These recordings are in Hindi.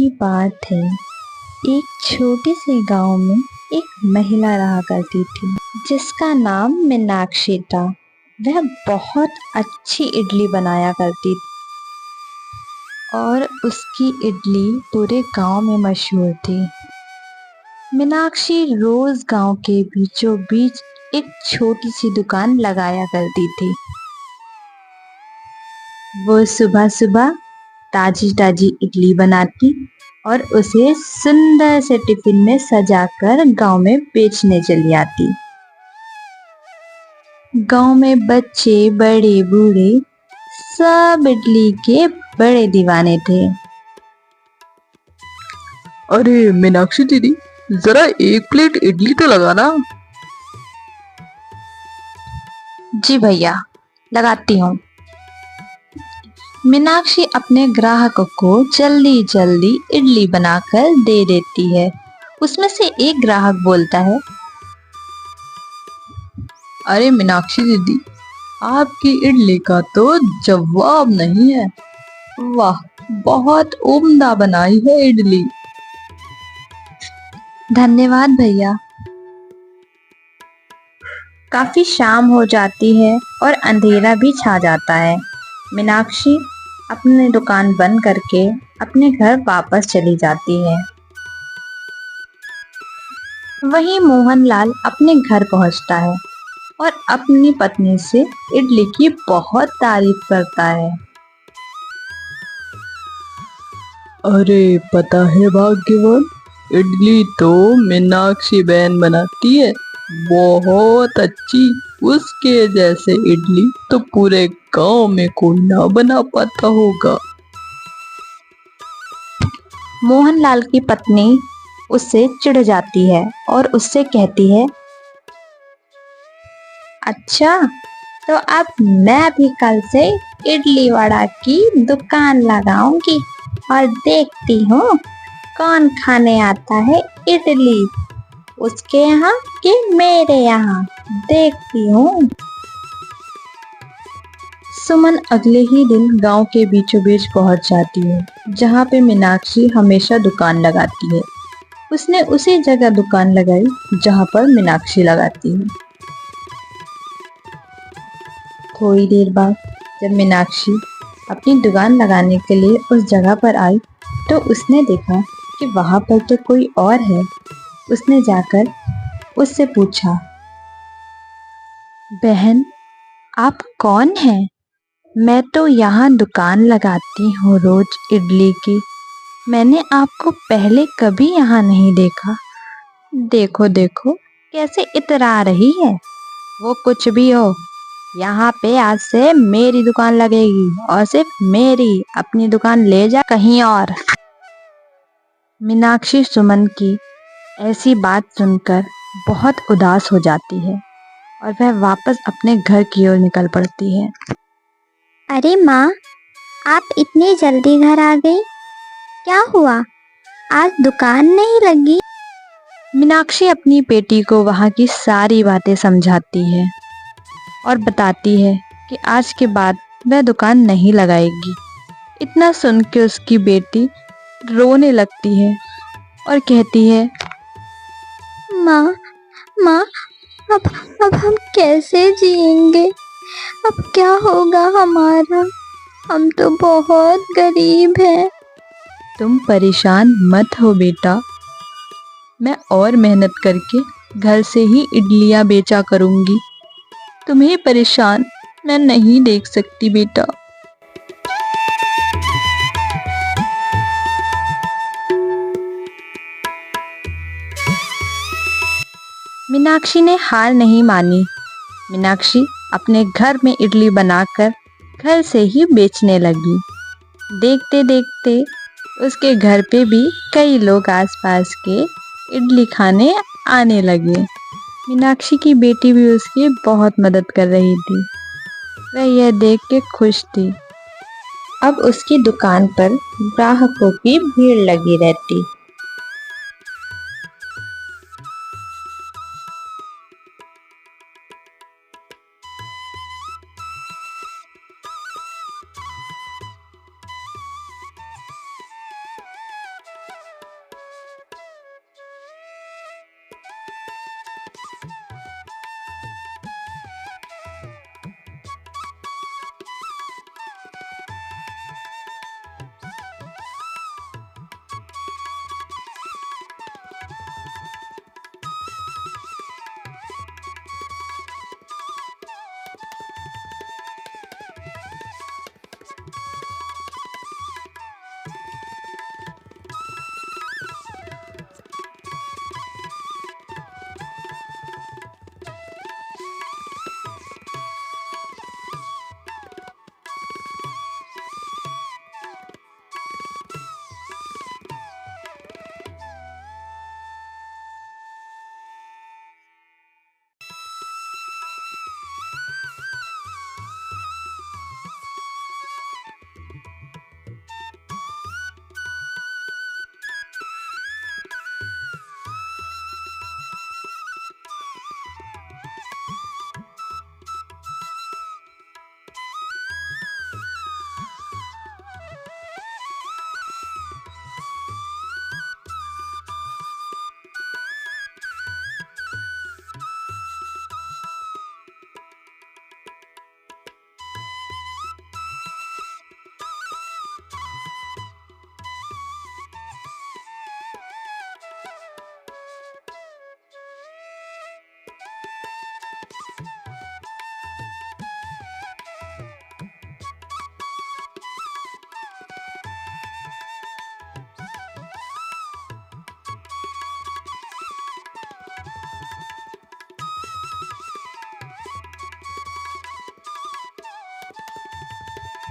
की बात है। एक छोटे से गांव में एक महिला रहा करती थी जिसका नाम मीनाक्षी था। वह बहुत अच्छी इडली बनाया करती थी और उसकी इडली पूरे गांव में मशहूर थी। मीनाक्षी रोज गांव के बीचों बीच एक छोटी सी दुकान लगाया करती थी। वो सुबह सुबह ताजी ताजी इडली बनाती और उसे सुंदर से टिफिन में सजाकर गांव में बेचने चली आती। गांव में बच्चे बड़े बूढ़े सब इडली के बड़े दीवाने थे। अरे मीनाक्षी दीदी, जरा एक प्लेट इडली तो लगाना। जी भैया, लगाती हूँ। मीनाक्षी अपने ग्राहकों को जल्दी जल्दी इडली बनाकर दे देती है। उसमें से एक ग्राहक बोलता है, अरे मीनाक्षी दीदी, आपकी इडली का तो जवाब नहीं है। वाह, बहुत उम्दा बनाई है इडली। धन्यवाद भैया। काफी शाम हो जाती है और अंधेरा भी छा जाता है। मीनाक्षी अपनी दुकान बंद करके अपने घर वापस चली जाती है। वहीं मोहनलाल अपने घर पहुंचता है और अपनी पत्नी से इडली की बहुत तारीफ करता है। अरे पता है भाग्यवान, इडली तो मीनाक्षी बहन बनाती है, बहुत अच्छी। उसके जैसे इडली तो पूरे गांव में कोई ना बना पाता होगा। मोहनलाल की पत्नी उससे चिढ़ जाती है और उससे कहती है, अच्छा तो अब मैं भी कल से इडली वड़ा की दुकान लगाऊंगी और देखती हूँ कौन खाने आता है इडली, उसके यहाँ कि मेरे यहाँ, देखती हूँ। सुमन अगले ही दिन गांव के बीचों बीच पहुंच जाती है जहाँ पे मीनाक्षी हमेशा दुकान लगाती है। उसने उसी जगह दुकान लगाई जहाँ पर मीनाक्षी लगाती है। थोड़ी देर बाद जब मीनाक्षी अपनी दुकान लगाने के लिए उस जगह पर आई तो उसने देखा कि वहां पर तो कोई और है। उसने जाकर उससे पूछा, बहन आप कौन हैं? मैं तो यहाँ दुकान लगाती हूँ रोज इडली की। मैंने आपको पहले कभी यहाँ नहीं देखा। देखो देखो कैसे इतरा रही है। वो कुछ भी हो, यहाँ पे आज से मेरी दुकान लगेगी और सिर्फ मेरी। अपनी दुकान ले जा कहीं और। मीनाक्षी सुमन की ऐसी बात सुनकर बहुत उदास हो जाती है और वह वापस अपने घर की ओर निकल पड़ती है। अरे माँ, आप इतनी जल्दी घर आ गई, क्या हुआ? आज दुकान नहीं लगी? मीनाक्षी अपनी बेटी को वहाँ की सारी बातें समझाती है और बताती है कि आज के बाद वह दुकान नहीं लगाएगी। इतना सुन के उसकी बेटी रोने लगती है और कहती है, माँ माँ, अब अब हम कैसे जिएंगे? अब क्या होगा हमारा? हम तो बहुत गरीब हैं। तुम परेशान मत हो बेटा, मैं और मेहनत करके घर से ही इडलियां बेचा करूंगी। तुम्हें परेशान मैं नहीं देख सकती बेटा। मीनाक्षी ने हार नहीं मानी। मीनाक्षी अपने घर में इडली बनाकर घर से ही बेचने लगी। देखते देखते उसके घर पे भी कई लोग आसपास के इडली खाने आने लगे। मीनाक्षी की बेटी भी उसकी बहुत मदद कर रही थी। वह यह देख के खुश थी। अब उसकी दुकान पर ग्राहकों की भीड़ लगी रहती।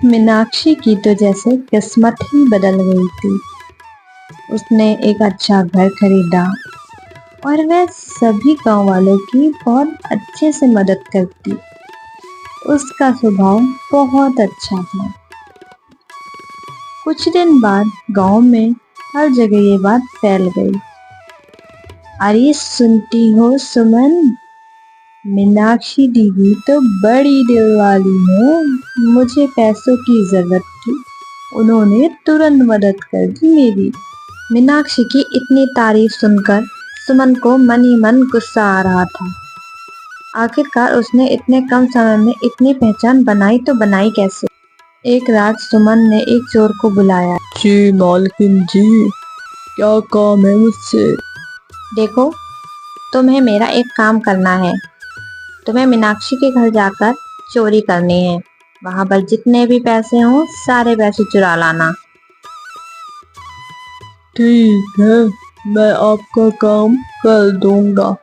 मीनाक्षी की तो जैसे किस्मत ही बदल गई थी। उसने एक अच्छा घर खरीदा और वह सभी गांव वालों की बहुत अच्छे से मदद करती। उसका स्वभाव बहुत अच्छा था। कुछ दिन बाद गांव में हर जगह ये बात फैल गई। अरे सुनती हो सुमन, मीनाक्षी दीदी तो बड़ी दिल वाली है। मुझे पैसों की जरूरत थी, उन्होंने तुरंत मदद कर दी मेरी। मीनाक्षी की इतनी तारीफ सुनकर सुमन को मन ही मन गुस्सा आ रहा था। आखिरकार उसने इतने कम समय में इतनी पहचान बनाई तो बनाई कैसे। एक रात सुमन ने एक चोर को बुलाया। जी मालकिन जी, क्या काम है मुझसे? देखो, तुम्हें मेरा एक काम करना है। तुम्हें मीनाक्षी के घर जाकर चोरी करनी है। वहां पर जितने भी पैसे हों सारे पैसे चुरा लाना। ठीक है, मैं आपका काम कर दूंगा,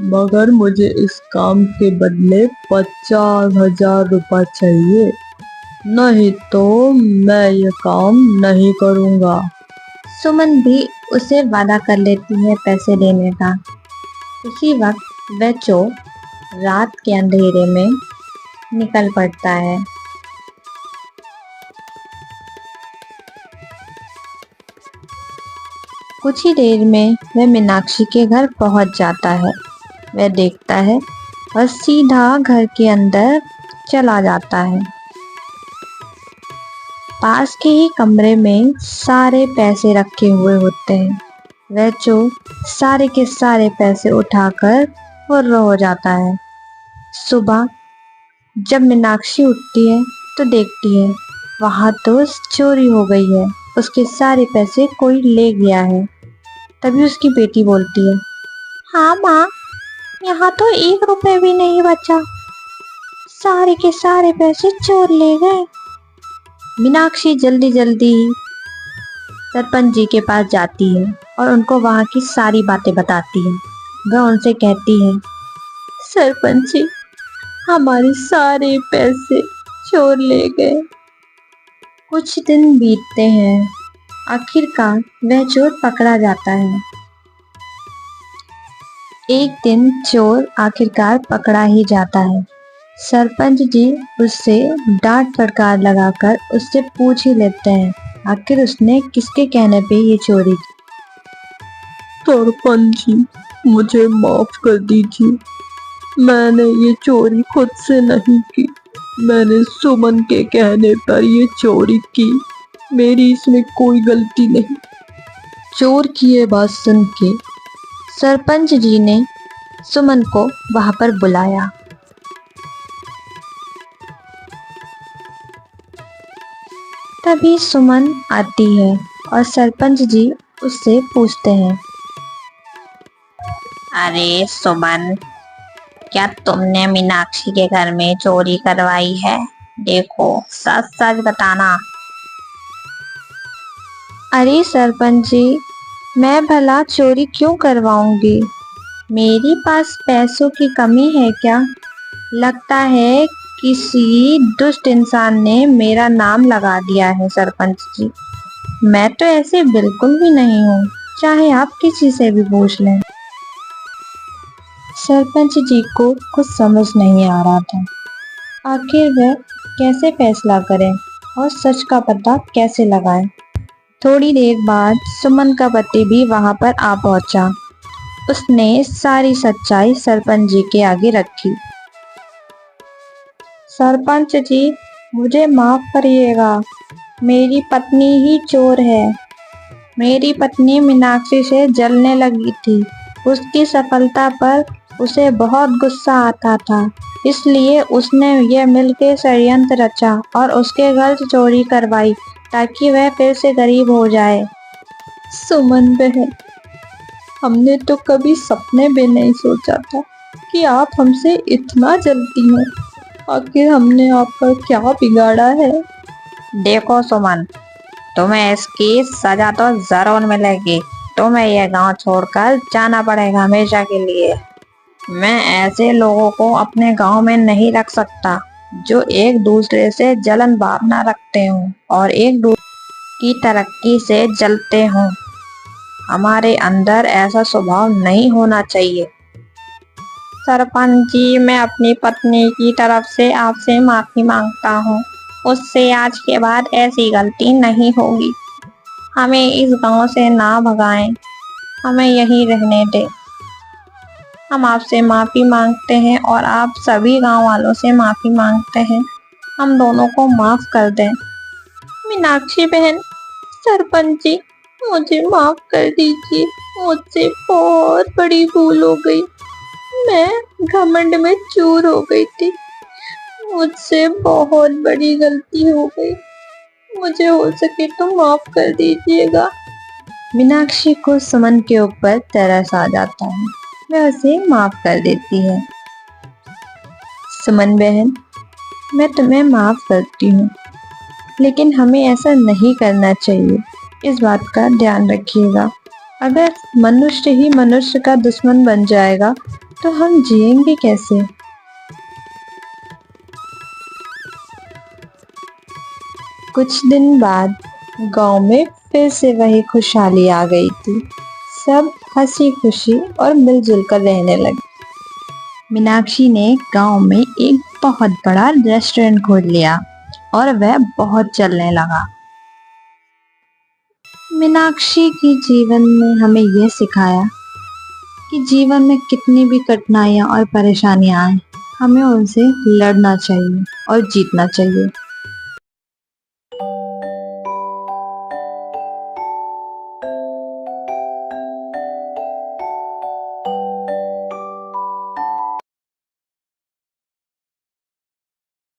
मगर मुझे इस काम के बदले 50,000 रुपये चाहिए, नहीं तो मैं ये काम नहीं करूंगा। सुमन भी उसे वादा कर लेती है पैसे देने का। उसी वक्त वह चोर रात के अंधेरे में निकल पड़ता है। कुछ ही देर में वह मीनाक्षी के घर पहुंच जाता है। वह देखता है और सीधा घर के अंदर चला जाता है। पास के ही कमरे में सारे पैसे रखे हुए होते हैं। वह चोर सारे के सारे पैसे उठाकर फुर्र हो जाता है। सुबह जब मीनाक्षी उठती है तो देखती है वहां तो चोरी हो गई है। उसके सारे पैसे कोई ले गया है। तभी उसकी बेटी बोलती है, हाँ माँ, यहाँ तो 1 रुपए भी नहीं बचा, सारे के सारे पैसे चोर ले गए। मीनाक्षी जल्दी जल्दी सरपंच जी के पास जाती है और उनको वहां की सारी बातें बताती है। वह उनसे कहती है, सरपंच जी, हमारे सारे पैसे चोर ले गए। कुछ दिन बीतते हैं। आखिरकार वह चोर पकड़ा जाता है। एक दिन चोर आखिरकार पकड़ा ही जाता है। सरपंच जी उससे डांट फटकार लगाकर उससे पूछ ही लेते हैं आखिर उसने किसके कहने पे ये चोरी की। सरपंच जी, मुझे माफ कर दीजिए, मैंने ये चोरी खुद से नहीं की, मैंने सुमन के कहने पर ये चोरी की, मेरी इसमें कोई गलती नहीं। चोर की ये बात सुन के सरपंच जी ने सुमन को वहां पर बुलाया। तभी सुमन आती है और सरपंच जी उससे पूछते हैं, अरे सुमन, क्या तुमने मीनाक्षी के घर में चोरी करवाई है? देखो, सच सच बताना। अरे सरपंच जी, मैं भला चोरी क्यों करवाऊंगी? मेरे पास पैसों की कमी है क्या? लगता है किसी दुष्ट इंसान ने मेरा नाम लगा दिया है सरपंच जी। मैं तो ऐसे बिल्कुल भी नहीं हूँ, चाहे आप किसी से भी पूछ लें। सरपंच जी को कुछ समझ नहीं आ रहा था। आखिर वह कैसे फैसला करें और सच का पता कैसे लगाएं। थोड़ी देर बाद सुमन का पति भी वहां पर आ पहुंचा। उसने सारी सच्चाई सरपंच जी के आगे रखी। सरपंच जी, मुझे माफ करिएगा, मेरी पत्नी ही चोर है। मेरी पत्नी मीनाक्षी से जलने लगी थी। उसकी सफलता पर उसे बहुत गुस्सा आता था, इसलिए उसने यह मिलकर षड्यंत्र रचा और उसके घर से चोरी करवाई ताकि वह फिर से गरीब हो जाए। सुमन बहन, हमने तो कभी सपने में नहीं सोचा था कि आप हमसे इतना जलती हैं। आखिर हमने आपका क्या बिगाड़ा है? देखो सुमन, तुम्हें इसकी सजा तो जरूर मिलेगी। तुम्हें यह गांव छोड़कर जाना पड़ेगा हमेशा के लिए। मैं ऐसे लोगों को अपने गांव में नहीं रख सकता। जो एक दूसरे से जलन भावना रखते हों और एक दूसरे की तरक्की से जलते हों। हमारे अंदर ऐसा स्वभाव नहीं होना चाहिए। सरपंच जी, मैं अपनी पत्नी की तरफ से आपसे माफी मांगता हूँ। उससे आज के बाद ऐसी गलती नहीं होगी। हमें इस गांव से ना भगाएं, हमें यहीं रहने दें। हम आपसे माफी मांगते हैं और आप सभी गांव वालों से माफी मांगते हैं। हम दोनों को माफ कर दें। मीनाक्षी बहन, सरपंच जी, मुझे माफ कर दीजिए। मुझसे बहुत बड़ी भूल हो गई। मैं घमंड में चूर हो गई थी। मुझसे बहुत बड़ी गलती हो गई। मुझे हो सके तो माफ कर दीजिएगा। मीनाक्षी को सुमन के ऊपर तरस आ जाता है। वह उसे माफ कर देती है। सुमन बहन, मैं तुम्हें माफ करती हूँ, लेकिन हमें ऐसा नहीं करना चाहिए। इस बात का ध्यान रखिएगा। अगर मनुष्य ही मनुष्य का दुश्मन बन जाएगा तो हम जिएंगे कैसे? कुछ दिन बाद गांव में फिर से वही खुशहाली आ गई थी। सब हंसी खुशी और मिलजुल कर रहने लगे। मीनाक्षी ने गांव में एक बहुत बड़ा रेस्टोरेंट खोल लिया और वह बहुत चलने लगा। मीनाक्षी की जीवन ने हमें यह सिखाया कि जीवन में कितनी भी कठिनाइयां और परेशानियां आए, हमें उनसे लड़ना चाहिए और जीतना चाहिए।